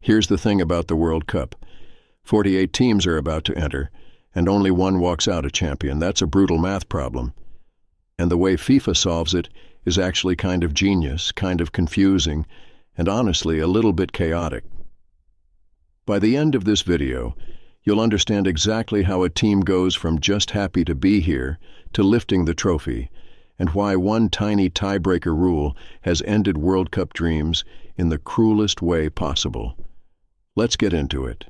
Here's the thing about the World Cup. 48 teams are about to enter, and only one walks out a champion. That's a brutal math problem. And the way FIFA solves it is actually kind of genius, kind of confusing, and honestly a little bit chaotic. By the end of this video, you'll understand exactly how a team goes from just happy to be here to lifting the trophy, and why one tiny tiebreaker rule has ended World Cup dreams in the cruelest way possible. Let's get into it.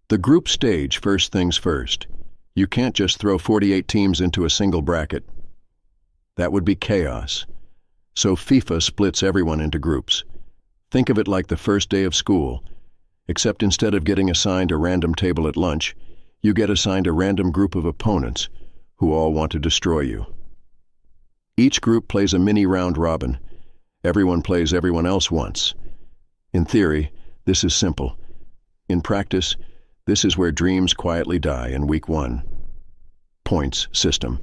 The group stage, first things first. You can't just throw 48 teams into a single bracket. That would be chaos. So FIFA splits everyone into groups. Think of it like the first day of school, except instead of getting assigned a random table at lunch, you get assigned a random group of opponents who all want to destroy you. Each group plays a mini round robin. Everyone plays everyone else once. In theory, this is simple. In practice, this is where dreams quietly die in week 1. Points system.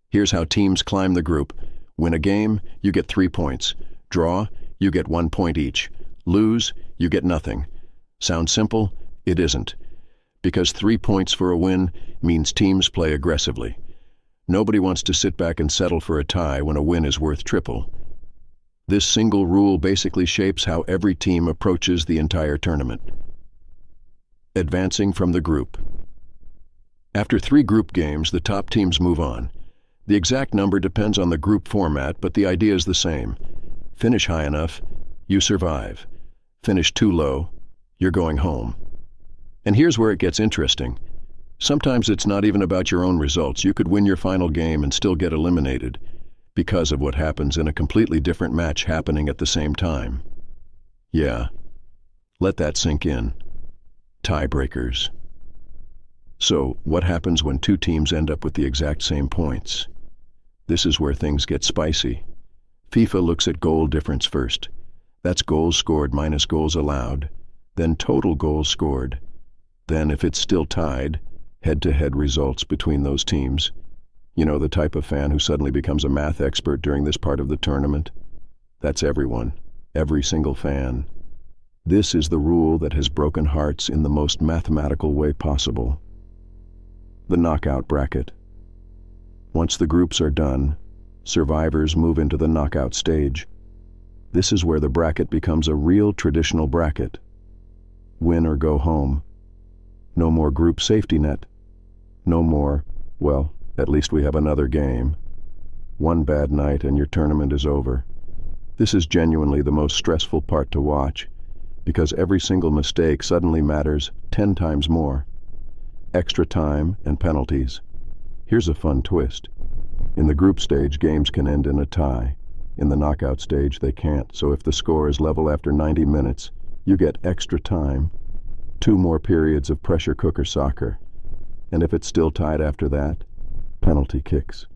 Here's how teams climb the group. Win a game, you get 3 points. Draw, you get 1 point each. Lose, you get nothing. Sounds simple? It isn't. Because 3 points for a win means teams play aggressively. Nobody wants to sit back and settle for a tie when a win is worth triple. This single rule basically shapes how every team approaches the entire tournament. Advancing from the group. After 3 group games, the top teams move on. The exact number depends on the group format, but the idea is the same. Finish high enough, you survive. Finish too low, you're going home. And here's where it gets interesting. Sometimes it's not even about your own results. You could win your final game and still get eliminated because of what happens in a completely different match happening at the same time. Yeah, let that sink in. Tiebreakers. So, what happens when 2 teams end up with the exact same points? This is where things get spicy. FIFA looks at goal difference first. That's goals scored minus goals allowed, then total goals scored. Then, if it's still tied, head-to-head results between those teams. You know, the type of fan who suddenly becomes a math expert during this part of the tournament? That's everyone, every single fan. This is the rule that has broken hearts in the most mathematical way possible. The knockout bracket. Once the groups are done, survivors move into the knockout stage. This is where the bracket becomes a real traditional bracket. Win or go home. No more group safety net. No more, well, at least we have another game. One bad night and your tournament is over. This is genuinely the most stressful part to watch, because every single mistake suddenly matters 10 times more. Extra time and penalties. Here's a fun twist. In the group stage, games can end in a tie. In the knockout stage, they can't, so if the score is level after 90 minutes, you get extra time, 2 more periods of pressure cooker soccer. And if it's still tied after that, penalty kicks.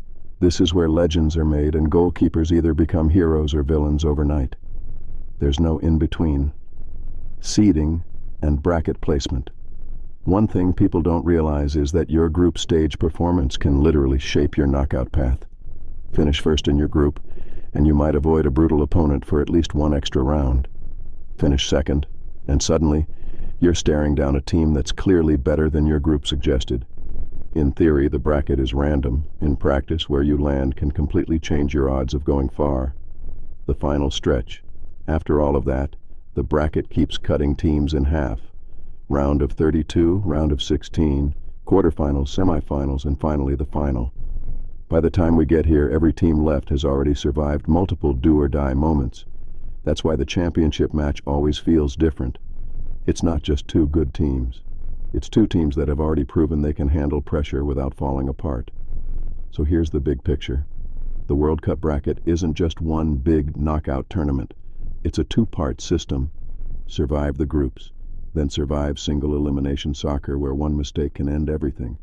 This is where legends are made and goalkeepers either become heroes or villains overnight. There's no in-between. Seeding and bracket placement. One thing people don't realize is that your group stage performance can literally shape your knockout path. Finish first in your group, and you might avoid a brutal opponent for at least 1 extra round. Finish second, and suddenly, you're staring down a team that's clearly better than your group suggested. In theory, the bracket is random. In practice, where you land can completely change your odds of going far. The final stretch. After all of that, the bracket keeps cutting teams in half. Round of 32, round of 16, quarterfinals, semifinals, and finally the final. By the time we get here, every team left has already survived multiple do-or-die moments. That's why the championship match always feels different. It's not just 2 good teams. It's 2 teams that have already proven they can handle pressure without falling apart. So here's the big picture. The World Cup bracket isn't just one big knockout tournament. It's a 2-part system. Survive the groups, then survive single elimination soccer where 1 mistake can end everything.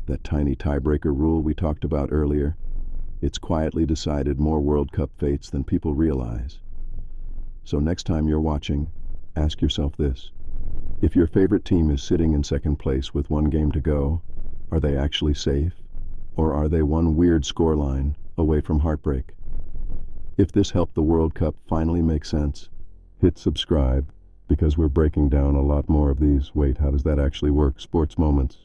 That tiny tiebreaker rule we talked about earlier, it's quietly decided more World Cup fates than people realize. So next time you're watching, ask yourself this. If your favorite team is sitting in second place with 1 game to go, are they actually safe? Or are they one weird scoreline away from heartbreak? If this helped the World Cup finally make sense, hit subscribe, because we're breaking down a lot more of these. Wait, how does that actually work? Sports moments.